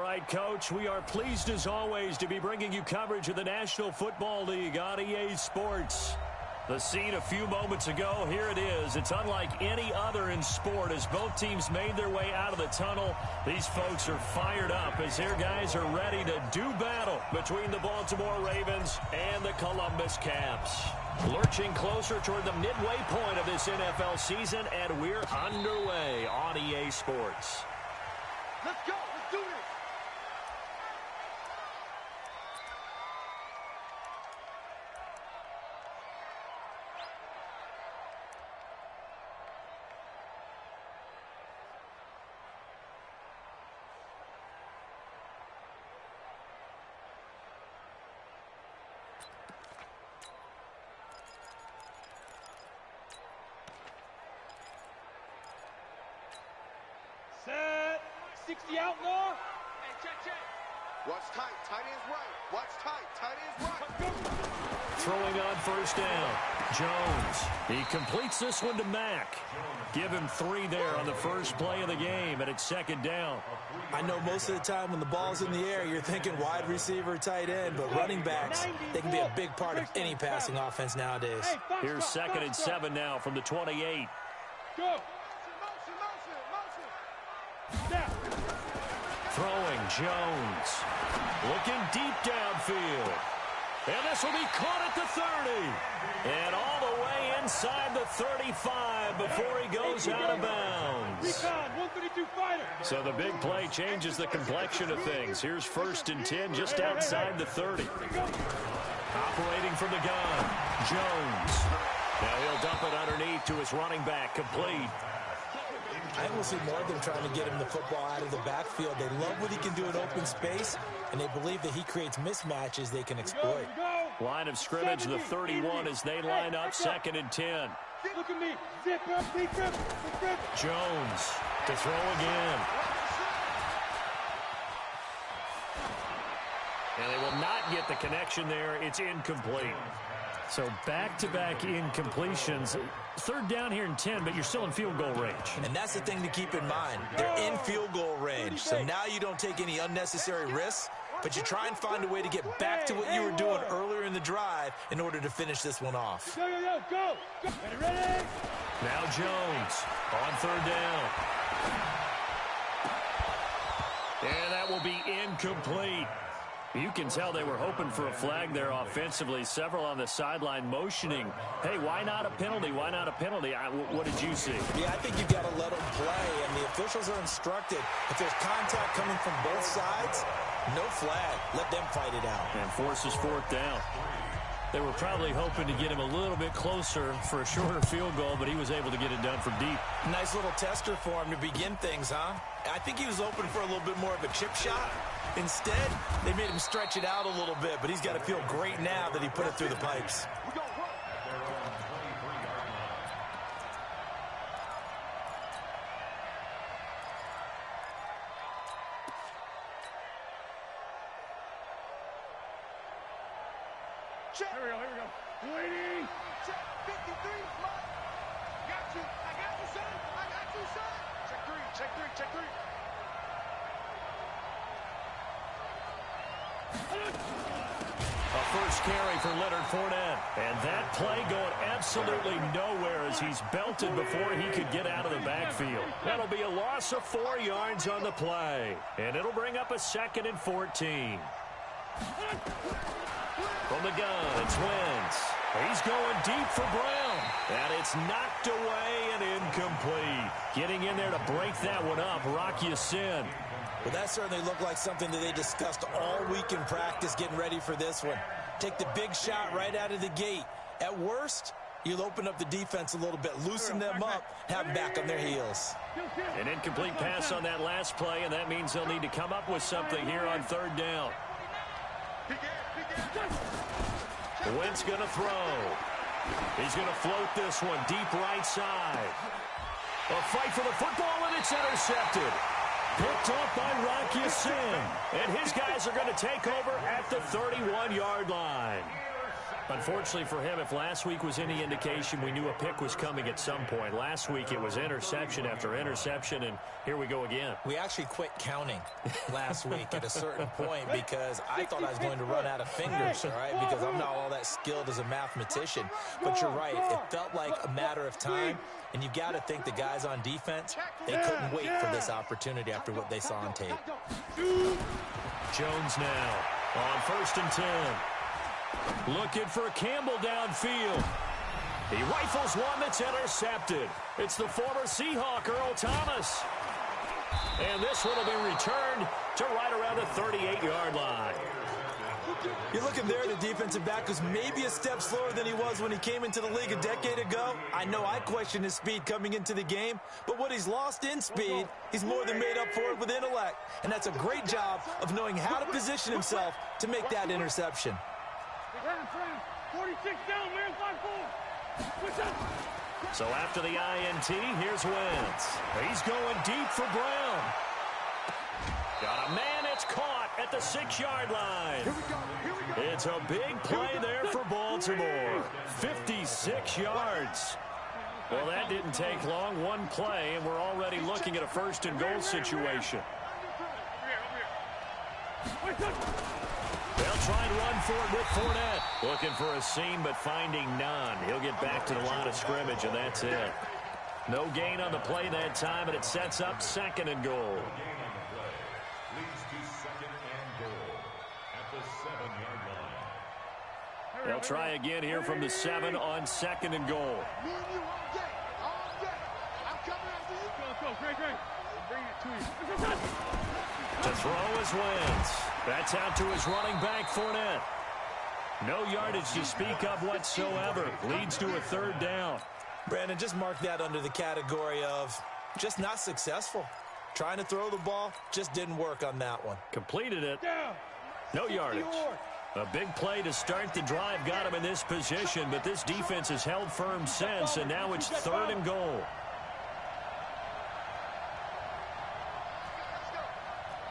right, Coach. We are pleased, as always, to be bringing you coverage of the National Football League on EA Sports. The scene a few moments ago, here it is. It's unlike any other in sport as both teams made their way out of the tunnel. These folks are fired up as their guys are ready to do battle between the Baltimore Ravens and the Columbus Caps. Lurching closer toward the midway point of this NFL season, and we're underway on EA Sports. Let's go. Let's do this. Set. 60 out more. Hey, check. Watch tight. Tight ends right. Watch tight. Tight ends right. Throwing on first down. Jones. He completes this one to Mack. Give him 3 there on the first play of the game, and it's second down. I know most of the time when the ball's in the air, you're thinking wide receiver, tight end, but running backs, they can be a big part of any passing offense nowadays. Here's 2nd and 7 now from the 28. Go. Snap. Throwing Jones. Looking deep downfield. And this will be caught at the 30. And all the way inside the 35 before he goes out of bounds. So the big play changes the complexion of things. Here's 1st and 10 just outside the 30. Operating from the gun, Jones. Now he'll dump it underneath to his running back, complete. I will see more of them trying to get him the football out of the backfield. They love what he can do in open space, and they believe that he creates mismatches they can exploit. Line of scrimmage, the 31 as they line up, 2nd and 10. Look at me. Zip up, zip up, zip up. Jones to throw again. And they will not get the connection there. It's incomplete. So back-to-back incompletions. 3rd down here and 10, but you're still in field goal range. And that's the thing to keep in mind. They're in field goal range. So now you don't take any unnecessary risks, but you try and find a way to get back to what you were doing earlier in the drive in order to finish this one off. Go. Ready? Now Jones on 3rd down. And that will be incomplete. You can tell they were hoping for a flag there offensively. Several on the sideline motioning. Hey, why not a penalty? Why not a penalty? What did you see? Yeah, I think you've got to let them play, and the officials are instructed. If there's contact coming from both sides, no flag. Let them fight it out. And forces 4th down. They were probably hoping to get him a little bit closer for a shorter field goal, but he was able to get it done from deep. Nice little tester for him to begin things, huh? I think he was hoping for a little bit more of a chip shot. Instead, they made him stretch it out a little bit, but he's got to feel great now that he put it through the pipes. Check. Here we go. Waiting. Check. 53. Got you. I got you, son. Check 3. A first carry for Leonard Fournette. And that play going absolutely nowhere as he's belted before he could get out of the backfield. That'll be a loss of 4 yards on the play. And it'll bring up a 2nd and 14. From the gun, it's Wentz. He's going deep for Brown. And it's knocked away and incomplete. Getting in there to break that one up, Rock Ya-Sin. Well, that certainly looked like something that they discussed all week in practice getting ready for this one. Take the big shot right out of the gate. At worst, you'll open up the defense a little bit, loosen them up, have them back on their heels. An incomplete pass on that last play, and that means they'll need to come up with something here on 3rd down. Wentz going to throw. He's going to float this one deep right side. A fight for the football, and it's intercepted. Picked off by Rock Ya-Sin. And his guys are going to take over at the 31-yard line. Unfortunately for him, if last week was any indication, we knew a pick was coming at some point. Last week it was interception after interception, and here we go again. We actually quit counting last week at a certain point because I thought I was going to run out of fingers, all right, because I'm not all that skilled as a mathematician. But you're right. It felt like a matter of time, and you got to think the guys on defense, they couldn't wait for this opportunity after what they saw on tape. Jones now on 1st and 10. Looking for Campbell downfield. He rifles one that's intercepted. It's the former Seahawk, Earl Thomas. And this one will be returned to right around the 38-yard line. You're looking there, the defensive back was maybe a step slower than he was when he came into the league a decade ago. I know I questioned his speed coming into the game, but what he's lost in speed, he's more than made up for it with intellect. And that's a great job of knowing how to position himself to make that interception. 46 down, man, 5-4. So after the INT, here's Wentz. He's going deep for Brown. Got a man, it's caught at the 6-yard line. It's a big play there for Baltimore. 56 yards. Well, that didn't take long. One play, and we're already looking at a 1st and goal situation. They'll try and run for it with Fournette. Looking for a seam, but finding none. He'll get back to the line of scrimmage, and that's it. No gain on the play that time, and it sets up 2nd and goal. They'll try again here from the 7 on 2nd and goal. To throw is Wentz. That's out to his running back, Fournette. No yardage to speak of whatsoever. Leads to a 3rd down. Brandon, just mark that under the category of just not successful. Trying to throw the ball, just didn't work on that one. Completed it. No yardage. A big play to start the drive got him in this position, but this defense has held firm since, and now it's 3rd and goal.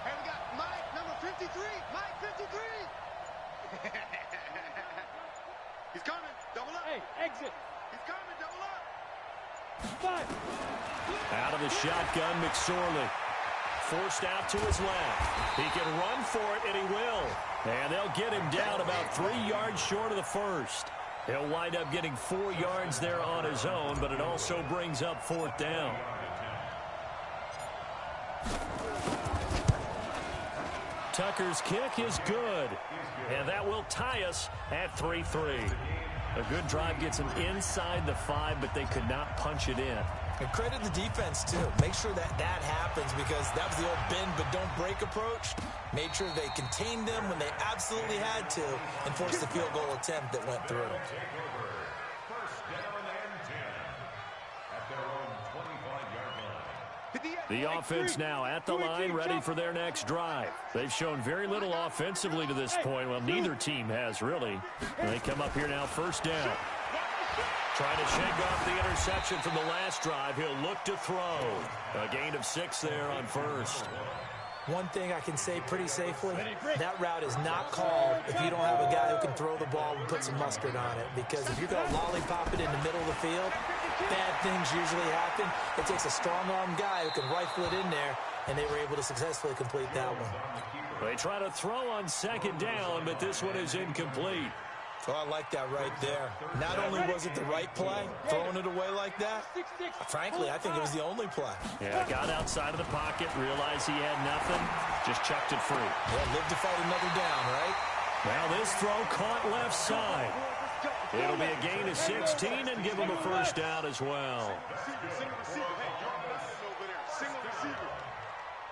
Hey, we got Mike, number 53. Mike, 53. He's coming. Double up. Hey, exit. He's coming. Double up. 5. Out of the shotgun, McSorley. Forced out to his left. He can run for it, and he will. And they'll get him down about 3 yards short of the 1st. He'll wind up getting 4 yards there on his own, but it also brings up 4th down. Tucker's kick is good. And that will tie us at 3-3. A good drive gets them inside the 5, but they could not punch it in. And credit the defense, too. Make sure that happens because that was the old bend but don't break approach. Made sure they contained them when they absolutely had to and forced the field goal attempt that went through. The offense now at the line, ready for their next drive. They've shown very little offensively to this point. Well, neither team has, really. And they come up here now, 1st down. Trying to shake off the interception from the last drive. He'll look to throw. A gain of 6 there on 1st. One thing I can say pretty safely, that route is not called if you don't have a guy who can throw the ball and put some mustard on it. Because if you're going to lollipop it in the middle of the field, bad things usually happen. It takes a strong-arm guy who can rifle it in there, and they were able to successfully complete that one. They try to throw on 2nd down, but this one is incomplete. Oh, I like that right there. Not only was it the right play, throwing it away like that, frankly, I think it was the only play. Yeah, got outside of the pocket, realized he had nothing, just chucked it free. Yeah, live to fight another down, right? Now this throw caught left side. It'll be a gain of 16 and give him a 1st down as well.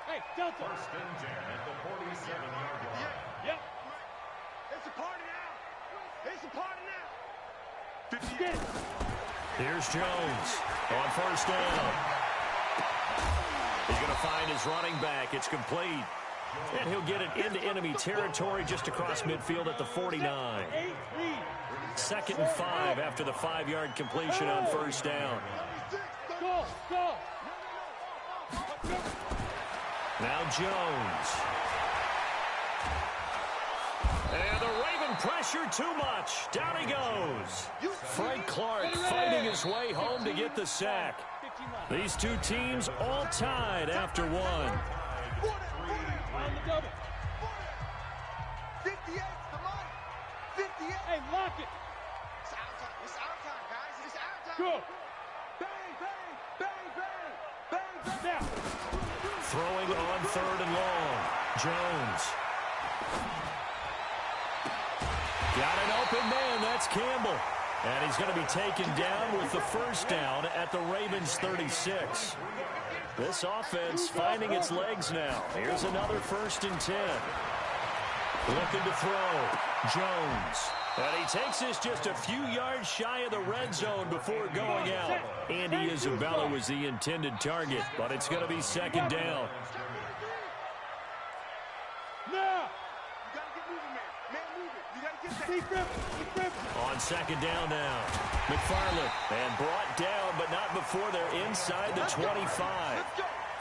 Hey, Delta. 1st and 10 at the 47-yard line. Yep. It's a party now. It's a party now. 50. Here's Jones on 1st down. He's going to find his running back. It's complete. And he'll get it into enemy territory just across midfield at the 49. 2nd and 5 after the 5-yard completion on 1st down. Now Jones. And the pressure too much. Down he goes. Frank Clark fighting his way home to get the sack. These two teams all tied after one. 58's the line. 58. Hey, lock it. It's our time. It's our time, guys. It's our time. Go. Bang, bang, bang, bang, bang, bang. Now. Throwing on 3rd and long. Jones. Got an open man. That's Campbell. And he's going to be taken down with the first down at the Ravens' 36. This offense finding its legs now. Here's another 1st and 10. Looking to throw. Jones. And he takes this just a few yards shy of the red zone before going out. Andy Isabella was the intended target, but it's going to be 2nd down. Now. You got to get moving, man. Man, move it. You got to get that. On 2nd down now. McFarland. And brought down, but not before they're inside the 25.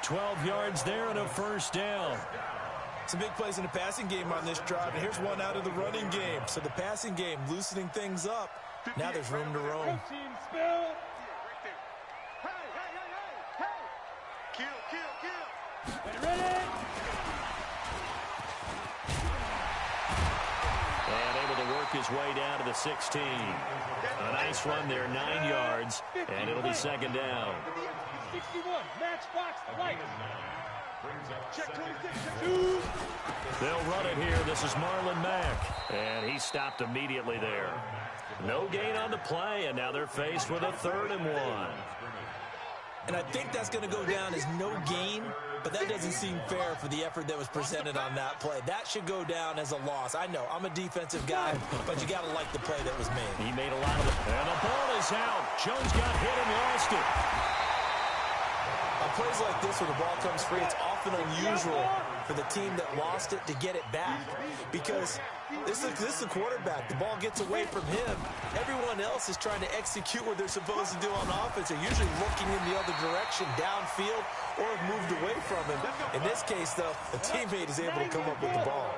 12 yards there and a 1st down. Some big plays in the passing game on this drive, and here's one out of the running game. So the passing game loosening things up. Now there's room to roam. And able to work his way down to the 16. A nice run there, 9 yards, and it'll be 2nd down. 61, matchbox, right. They'll run it here. This is Marlon Mack. And he stopped immediately there. No gain on the play, and now they're faced with a 3rd and 1. And I think that's going to go down as no gain, but that doesn't seem fair for the effort that was presented on that play. That should go down as a loss. I know, I'm a defensive guy, but you got to like the play that was made. He made a lot of it. And the ball is out. Jones got hit and lost it. On plays like this where the ball comes free, it's often unusual for the team that lost it to get it back because this is the quarterback. The ball gets away from him. Everyone else is trying to execute what they're supposed to do on offense. They're usually looking in the other direction, downfield, or have moved away from him. In this case, though, a teammate is able to come up with the ball.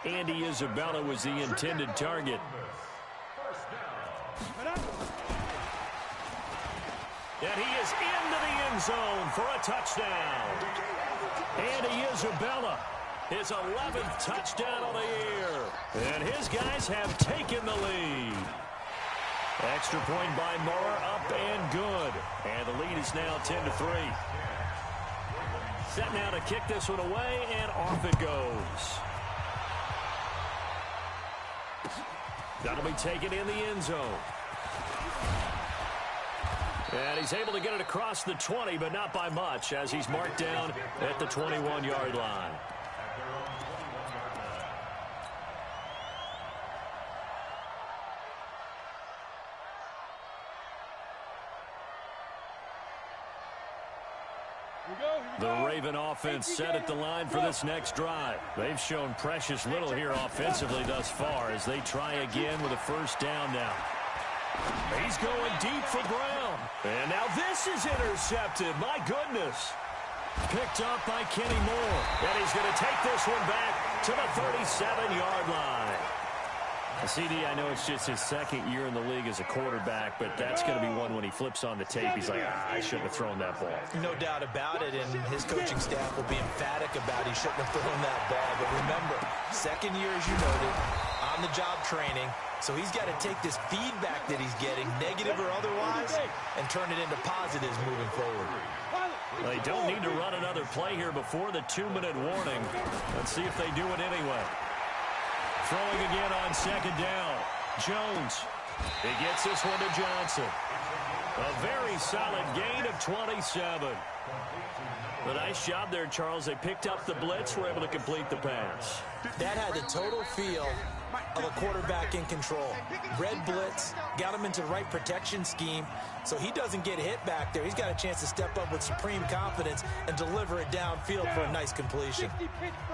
Andy Isabella was the intended target. And he is into the end zone for a touchdown. Andy Isabella, his 11th touchdown of the year. And his guys have taken the lead. Extra point by Moore, up and good. And the lead is now 10-3. Set now to kick this one away, and off it goes. That'll be taken in the end zone. And he's able to get it across the 20, but not by much, as he's marked down at the 21-yard line. The Raven offense set at the line for this next drive. They've shown precious little here offensively thus far as they try again with a 1st down now. He's going deep for Brown. And now this is intercepted. My goodness. Picked up by Kenny Moore. And he's going to take this one back to the 37-yard line. CD, I know it's just his 2nd year in the league as a quarterback, but that's going to be one when he flips on the tape. He's like, I shouldn't have thrown that ball. No doubt about it, and his coaching staff will be emphatic about he shouldn't have thrown that ball. But remember, 2nd year, as you noted, on-the-job training. So he's got to take this feedback that he's getting, negative or otherwise, and turn it into positives moving forward. They don't need to run another play here before the 2-minute warning. Let's see if they do it anyway. Throwing again on 2nd down. Jones. He gets this one to Johnson. A very solid gain of 27. A nice job there, Charles. They picked up the blitz, were able to complete the pass. That had the total feel of a quarterback in control. Red blitz, got him into the right protection scheme, so he doesn't get hit back there. He's got a chance to step up with supreme confidence and deliver it downfield for a nice completion.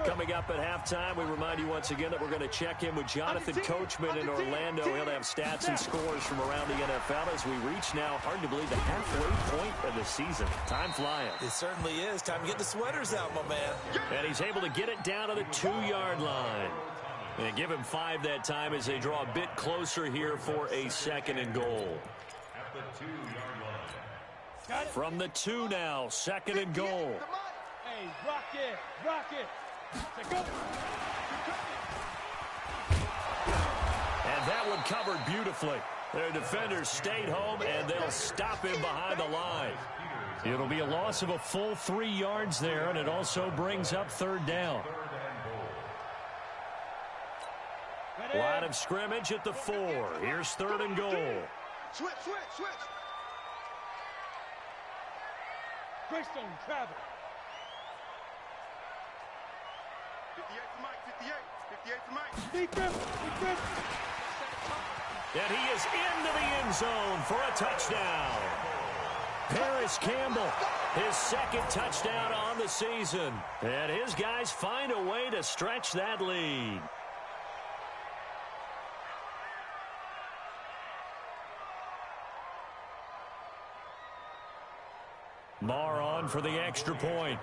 Coming up at halftime, we remind you once again that we're going to check in with Jonathan Coachman in Orlando. He'll have stats and scores from around the NFL as we reach now, hard to believe, the halfway point of the season. Time flying. It certainly is. Time to get the sweaters out, my man. And he's able to get it down to the 2-yard line. And give him 5 that time as they draw a bit closer here for a 2nd and goal. At the 2-yard line. From the 2 now, 2nd and goal. Hey, rock it, rock it. Go. And that one covered beautifully. Their defenders stayed home, and they'll stop him behind the line. It'll be a loss of a full 3 yards there, and it also brings up 3rd down. Line of scrimmage at the 4. Here's 3rd and goal. Switch. Greystone travel. 58 for Mike, 58 for Mike. Defense. And he is into the end zone for a touchdown. Paris Campbell, his 2nd touchdown on the season. And his guys find a way to stretch that lead. Marr on for the extra point.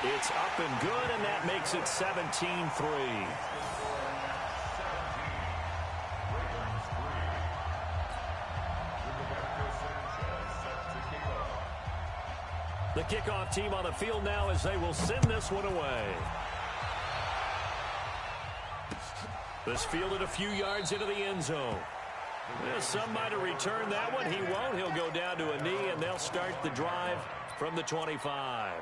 It's up and good, and that makes it 17-3. The kickoff team on the field now as they will send this one away. This fielded a few yards into the end zone. Some might have returned that one. He won't. He'll go down to a knee, and they'll start the drive from the 25.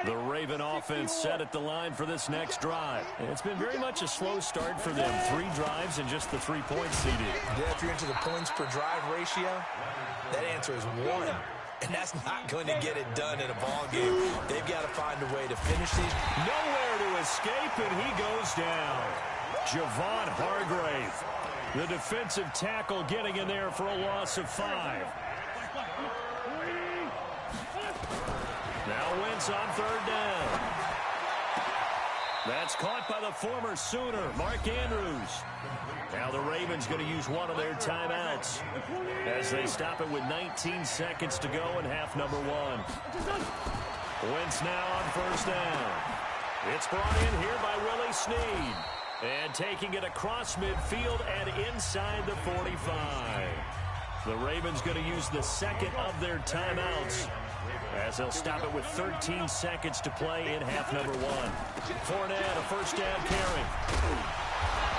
The Raven offense set at the line for this next drive. And it's been very much a slow start for them. 3 drives and just the 3 points seeded. Yeah, if you're into the points per drive ratio, that answer is 1. And that's not going to get it done in a ball game. They've got to find a way to finish these. Nowhere to escape, and he goes down. Javon Hargrave, the defensive tackle, getting in there for a loss of 5. Now Wentz on 3rd down. That's caught by the former Sooner, Mark Andrews. Now the Ravens going to use one of their timeouts as they stop it with 19 seconds to go in half number 1. Wentz now on 1st down. It's brought in here by Willie Snead. And taking it across midfield and inside the 45. The Ravens going to use the 2nd of their timeouts as they'll stop it with 13 seconds to play in half number 1. Fournette, a 1st down carry.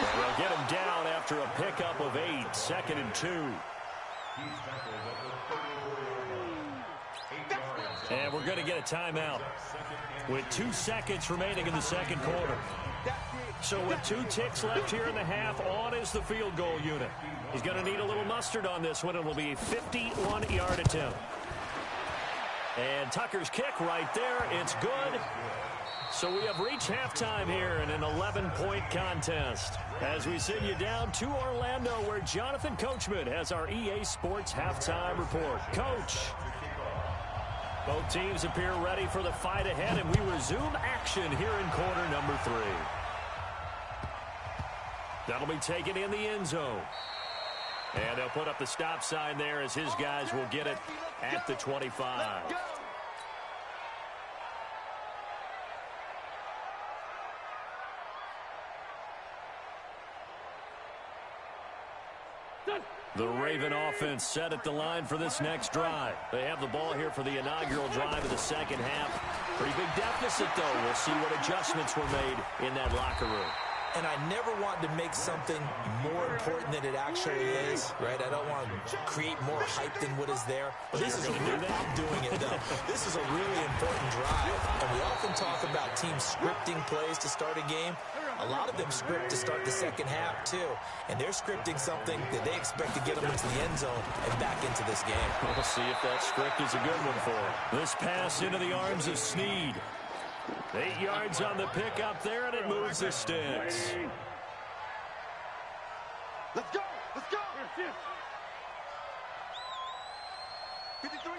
And they'll get him down after a pickup of 8, 2nd and 2. And we're going to get a timeout with 2 seconds remaining in the 2nd quarter. So with 2 ticks left here in the half, on is the field goal unit. He's going to need a little mustard on this one. It will be a 51-yard attempt. And Tucker's kick right there. It's good. So we have reached halftime here in an 11-point contest as we send you down to Orlando where Jonathan Coachman has our EA Sports halftime report. Coach. Both teams appear ready for the fight ahead, and we resume action here in quarter number 3. That'll be taken in the end zone. And they'll put up the stop sign there as his guys will get it at the 25. The Raven offense set at the line for this next drive. They have the ball here for the inaugural drive of the 2nd half. Pretty big deficit, though. We'll see what adjustments were made in that locker room. And I never want to make something more important than it actually is, right? I don't want to create more hype than what is there. But this is I'm doing it, though. This is a really important drive. And we often talk about teams scripting plays to start a game. A lot of them script to start the 2nd half, too. And they're scripting something that they expect to get them into the end zone and back into this game. We'll see if that script is a good one for them. This pass into the arms of Snead. 8 yards on the pickup there, and it moves the sticks. Let's go! Let's go! 53.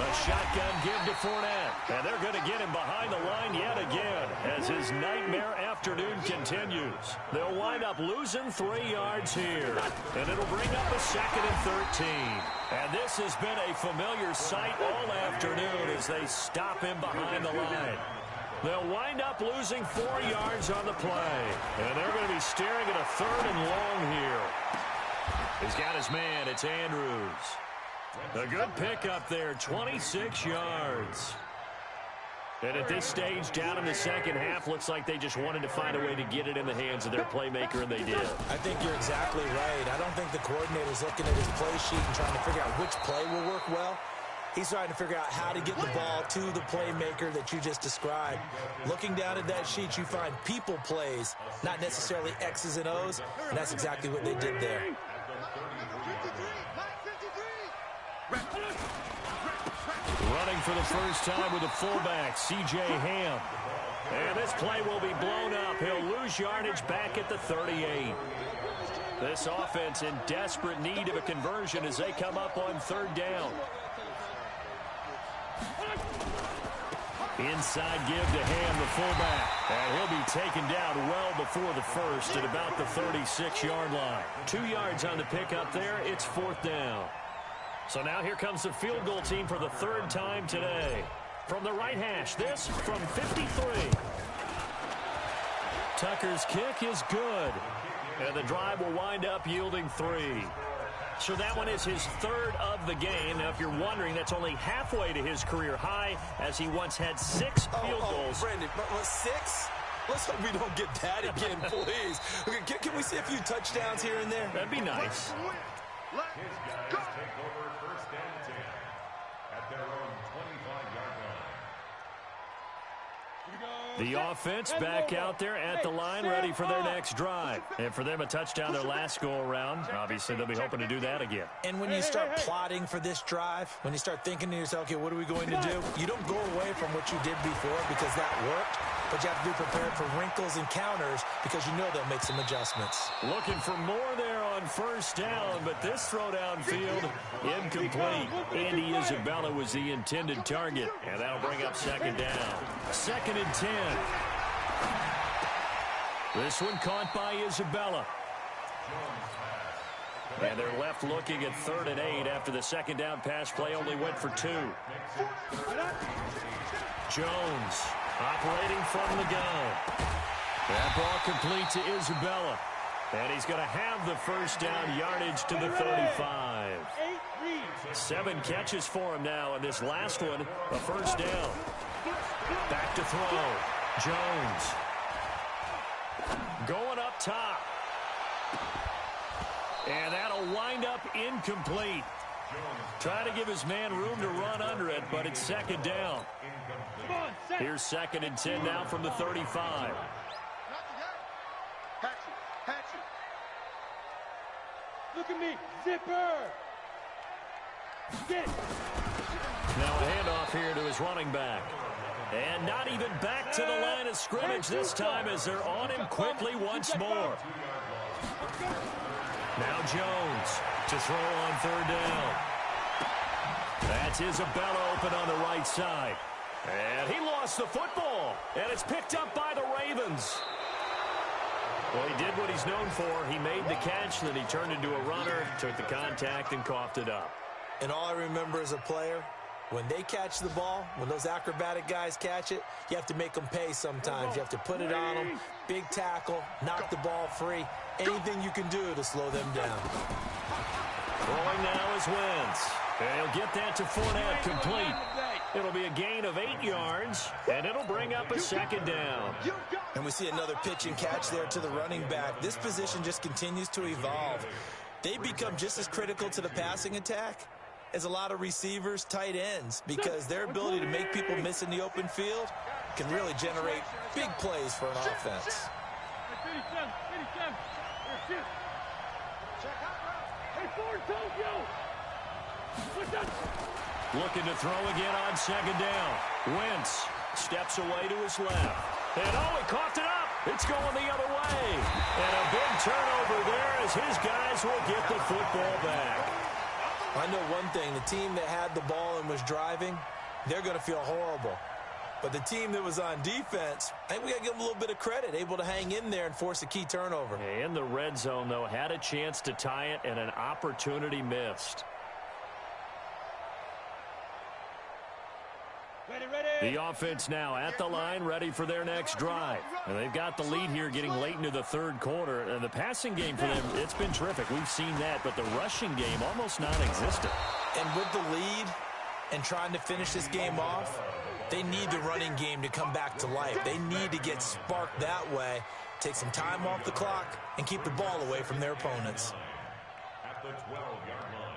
A shotgun give to Fournette. And they're going to get him behind the line yet again as his nightmare afternoon continues. They'll wind up losing 3 yards here. And it'll bring up a 2nd and 13. And this has been a familiar sight all afternoon as they stop him behind the line. They'll wind up losing 4 yards on the play. And they're going to be staring at a 3rd and long here. He's got his man. It's Andrews. A good pickup there, 26 yards. And at this stage, down in the second half, looks like they just wanted to find a way to get it in the hands of their playmaker, and they did. I think you're exactly right. I don't think the coordinator's looking at his play sheet and trying to figure out which play will work well. He's trying to figure out how to get the ball to the playmaker that you just described. Looking down at that sheet, you find people plays, not necessarily X's and O's, and that's exactly what they did there. Running for the first time with a fullback, C.J. Ham. And this play will be blown up. He'll lose yardage back at the 38. This offense in desperate need of a conversion as they come up on 3rd down. Inside give to Ham, the fullback. And he'll be taken down well before the first at about the 36-yard line. 2 yards on the pickup there. It's 4th down. So now here comes the field goal team for the 3rd time today. From the right hash, this from 53. Tucker's kick is good. And the drive will wind up yielding 3. So that one is his 3rd of the game. Now, if you're wondering, that's only halfway to his career high, as he once had 6 field goals. Brandon, but was 6? Let's hope we don't get that again, please. Okay, can we see a few touchdowns here and there? That'd be nice. Let's go. The offense back out there at the line, ready for their next drive. And for them, a touchdown their last go-around. Obviously, they'll be hoping to do that again. And when you start plotting for this drive, when you start thinking to yourself, okay, what are we going to do? You don't go away from what you did before because that worked, but you have to be prepared for wrinkles and counters because you know they'll make some adjustments. Looking for more there on 1st down, but this throw downfield, incomplete. Andy Isabella was the intended target, and that'll bring up 2nd down. 2nd and 10. This one caught by Isabella. And they're left looking at 3rd and 8 after the 2nd down pass play only went for 2. Jones operating from the gun. That ball complete to Isabella. And he's going to have the 1st down yardage to the 35. 7 catches for him now, and this last one, a 1st down. Back to throw. Jones. Going up top. And that'll wind up incomplete. Trying to give his man room to run under it, but it's 2nd down. Here's 2nd and 10 now from the 35. Look at me, zipper. Get. Now a handoff here to his running back. And not even back to the line of scrimmage this time as they're on him quickly once more. Now Jones to throw on 3rd down. That's Isabella open on the right side. And he lost the football. And it's picked up by the Ravens. Well, he did what he's known for. He made the catch, then he turned into a runner, took the contact, and coughed it up. And all I remember as a player, when they catch the ball, when those acrobatic guys catch it, you have to make them pay sometimes. You have to put it on them, big tackle, knock the ball free, anything you can do to slow them down. Throwing now is Wentz. And he'll get that to Fournette, complete. It'll be a gain of 8 yards, and it'll bring up a 2nd down. And we see another pitch and catch there to the running back. This position just continues to evolve. They become just as critical to the passing attack as a lot of receivers, tight ends, because their ability to make people miss in the open field can really generate big plays for an offense. Looking to throw again on 2nd down. Wentz steps away to his left. And he coughed it up. It's going the other way. And a big turnover there as his guys will get the football back. I know one thing. The team that had the ball and was driving, they're going to feel horrible. But the team that was on defense, I think we got to give them a little bit of credit, able to hang in there and force a key turnover. In the red zone, though, had a chance to tie it and an opportunity missed. The offense now at the line, ready for their next drive. And they've got the lead here getting late into the third quarter. And the passing game for them, it's been terrific. We've seen that, but the rushing game almost non-existent. And with the lead and trying to finish this game off, they need the running game to come back to life. They need to get sparked that way, take some time off the clock, and keep the ball away from their opponents. At the 12-yard line.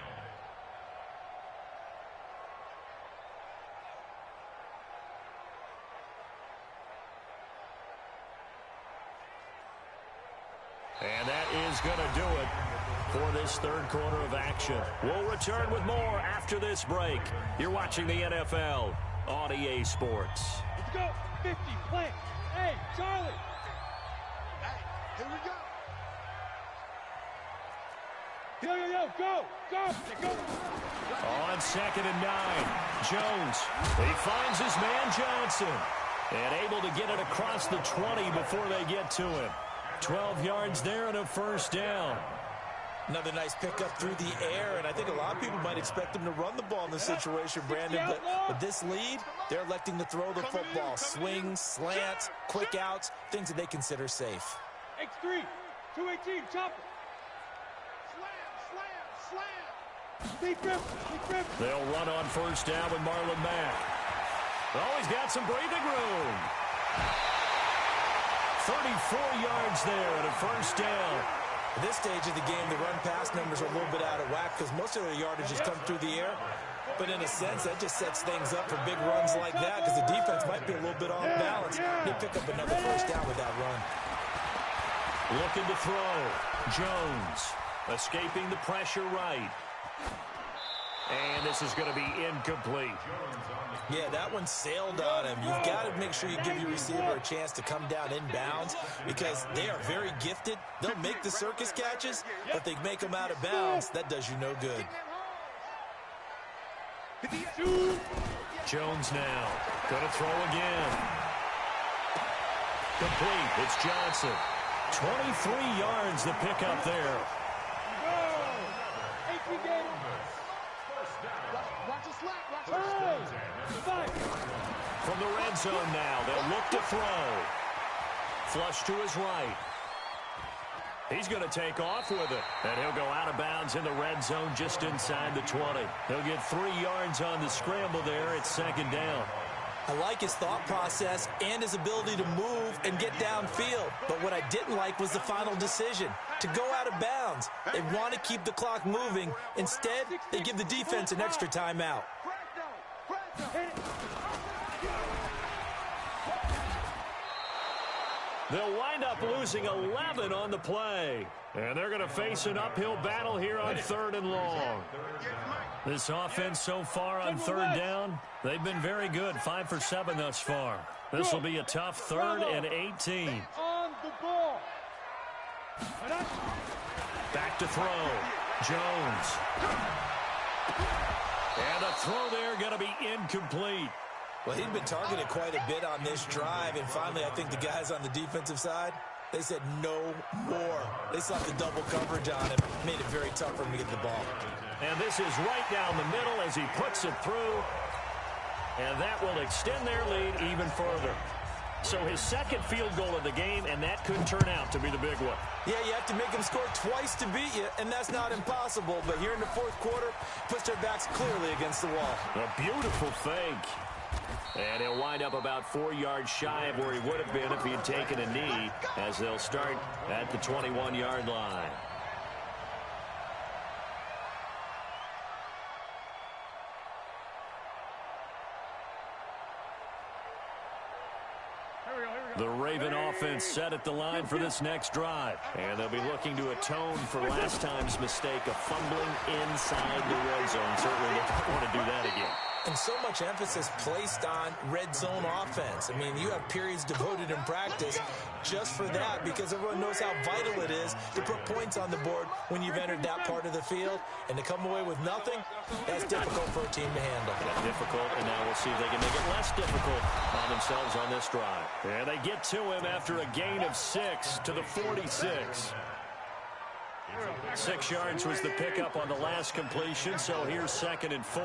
And that is going to do it for this third quarter of action. We'll return with more after this break. You're watching the NFL on EA Sports. Let's go. 50, play. Hey, Charlie. Hey, here we go. Yo, go. On 2nd and 9, Jones. He finds his man Johnson. And able to get it across the 20 before they get to him. 12 yards there and a first down. Another nice pickup through the air, and I think a lot of people might expect them to run the ball in this situation, Brandon, but with this lead, they're electing to throw the football. Swings, slants, quick outs, things that they consider safe. X3, 218, chopper. Slam. Deep grip. They'll run on first down with Marlon Mack. Oh, he's got some breathing room. 34 yards there and a first down. At this stage of the game, the run-pass numbers are a little bit out of whack because most of their yardage has come through the air. But in a sense, that just sets things up for big runs like that because the defense might be a little bit off balance. They pick up another first down with that run. Looking to throw. Jones escaping the pressure right. And this is going to be incomplete. Yeah, that one sailed on him. You've got to make sure you give your receiver a chance to come down inbounds because they are very gifted. They'll make the circus catches, but if they make them out of bounds, that does you no good. Jones now. Going to throw again. Complete. It's Johnson. 23 yards the pickup there. From the red zone now, they'll look to throw. Flush to his right. He's going to take off with it. And he'll go out of bounds in the red zone just inside the 20. He'll get 3 yards on the scramble there. It's 2nd down. I like his thought process and his ability to move and get downfield. But what I didn't like was the final decision, to go out of bounds. They want to keep the clock moving. Instead, they give the defense an extra timeout. They'll wind up losing 11 on the play. And they're going to face an uphill battle here on 3rd and long. This offense so far on 3rd down, they've been very good, 5 for 7 thus far. This will be a tough 3rd and 18. On the ball. Back to throw. Jones. And a throw there going to be incomplete. Well, he'd been targeted quite a bit on this drive, and finally I think the guys on the defensive side, they said no more. They saw the double coverage on him, made it very tough for him to get the ball. And this is right down the middle as he puts it through, and that will extend their lead even further. So his second field goal of the game, and that could turn out to be the big one. Yeah, you have to make them score twice to beat you, and that's not impossible. But here in the 4th quarter, puts their backs clearly against the wall. A beautiful fake. And he'll wind up about 4 yards shy of where he would have been if he had taken a knee, as they'll start at the 21-yard line. The Raven offense set at the line for this next drive. And they'll be looking to atone for last time's mistake of fumbling inside the red zone. Certainly they don't want to do that again. And so much emphasis placed on red zone offense. I mean, you have periods devoted in practice just for that because everyone knows how vital it is to put points on the board when you've entered that part of the field. And to come away with nothing, that's difficult for a team to handle. Yeah, difficult, and now we'll see if they can make it less difficult on themselves on this drive. And they get to him after a gain of 6 to the 46. 6 yards was the pickup on the last completion, so here's 2nd and 4.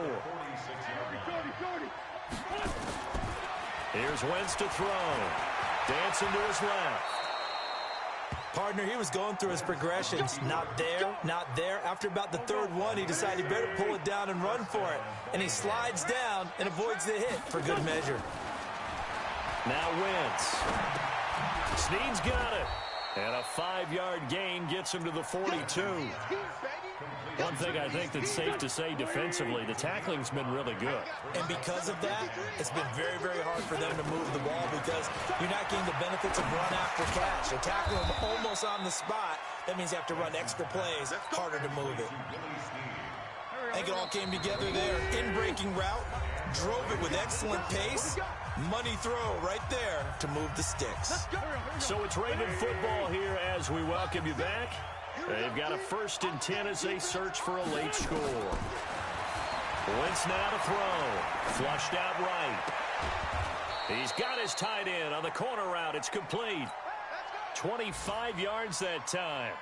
Here's Wentz to throw. Dancing to his left. Partner, he was going through his progressions. Not there, not there. After about the 3rd one, he decided he better pull it down and run for it. And he slides down and avoids the hit for good measure. Now Wentz. Snead's got it. And a 5-yard gain gets him to the 42. One thing I think that's safe to say defensively, the tackling's been really good. And because of that, it's been very, very hard for them to move the ball because you're not getting the benefits of run after catch. You're tackling them almost on the spot. That means you have to run extra plays, harder to move it. I think it all came together there. In-breaking route, drove it with excellent pace. Money throw right there to move the sticks. So it's Raven football here as we welcome you back. They've got a 1st and 10 as they search for a late score. Wentz now to throw. Flushed out right. He's got his tight end on the corner route. It's complete. 25 yards that time.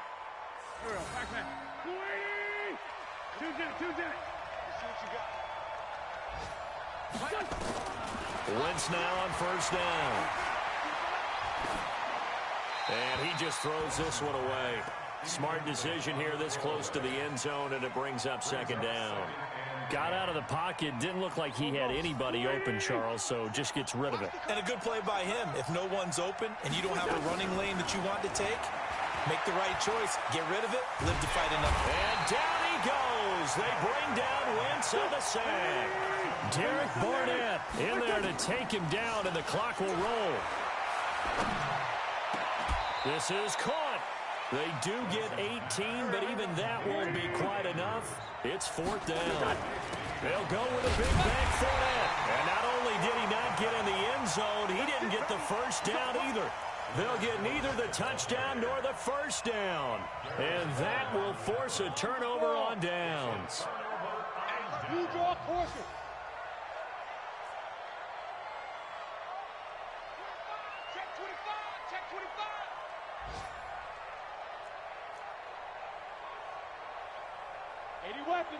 Wentz now on 1st down. And he just throws this one away. Smart decision here this close to the end zone, and it brings up 2nd down. Got out of the pocket. Didn't look like he had anybody open, Charles, so just gets rid of it. And a good play by him. If no one's open and you don't have a running lane that you want to take, make the right choice. Get rid of it. Live to fight another. And down he goes. They bring down Wentz on the sack. Derek Barnett in there to take him down, and the clock will roll. This is caught. They do get 18, but even that won't be quite enough. It's 4th down. They'll go with a big bank for it. And not only did he not get in the end zone, he didn't get the 1st down either. They'll get neither the touchdown nor the 1st down. And that will force a turnover on downs. You draw caution. Check 25. Check 25. 80 weapon.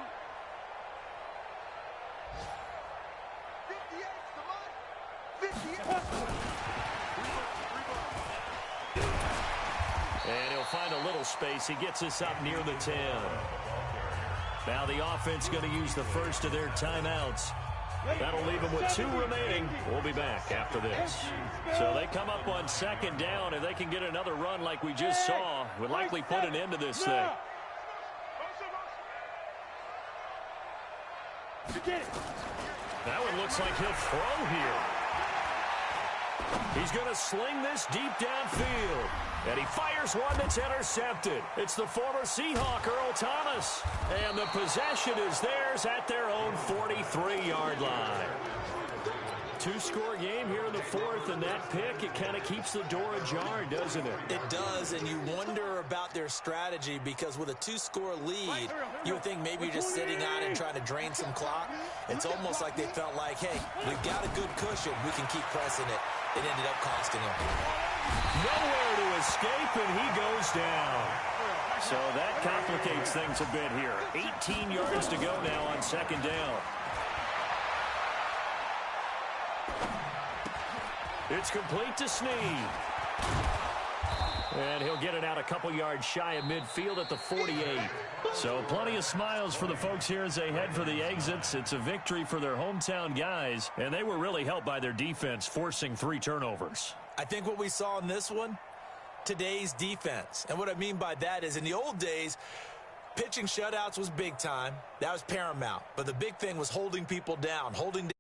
58, come on. 58. And he'll find a little space. He gets us up near the 10. Now the offense going to use the first of their timeouts. That'll leave them with 2 remaining. We'll be back after this. So they come up on 2nd down. If they can get another run like we just saw, would likely put an end to this thing. That one looks like he'll throw here. He's going to sling this deep downfield. And he fires one that's intercepted. It's the former Seahawk, Earl Thomas. And the possession is theirs at their own 43-yard line. 2-score game here in the 4th, and that pick, it kind of keeps the door ajar, doesn't it? It does, and you wonder about their strategy because with a 2-score lead, you would think maybe you're just sitting on and trying to drain some clock. It's almost like they felt like, hey, we've got a good cushion. We can keep pressing it. It ended up costing them. Nowhere to escape, and he goes down. So that complicates things a bit here. 18 yards to go now on 2nd down. It's complete to Snead. And he'll get it out a couple yards shy of midfield at the 48. So plenty of smiles for the folks here as they head for the exits. It's a victory for their hometown guys, and they were really helped by their defense, forcing 3 turnovers. I think what we saw in this one, today's defense. And what I mean by that is in the old days, pitching shutouts was big time. That was paramount. But the big thing was holding people down, holding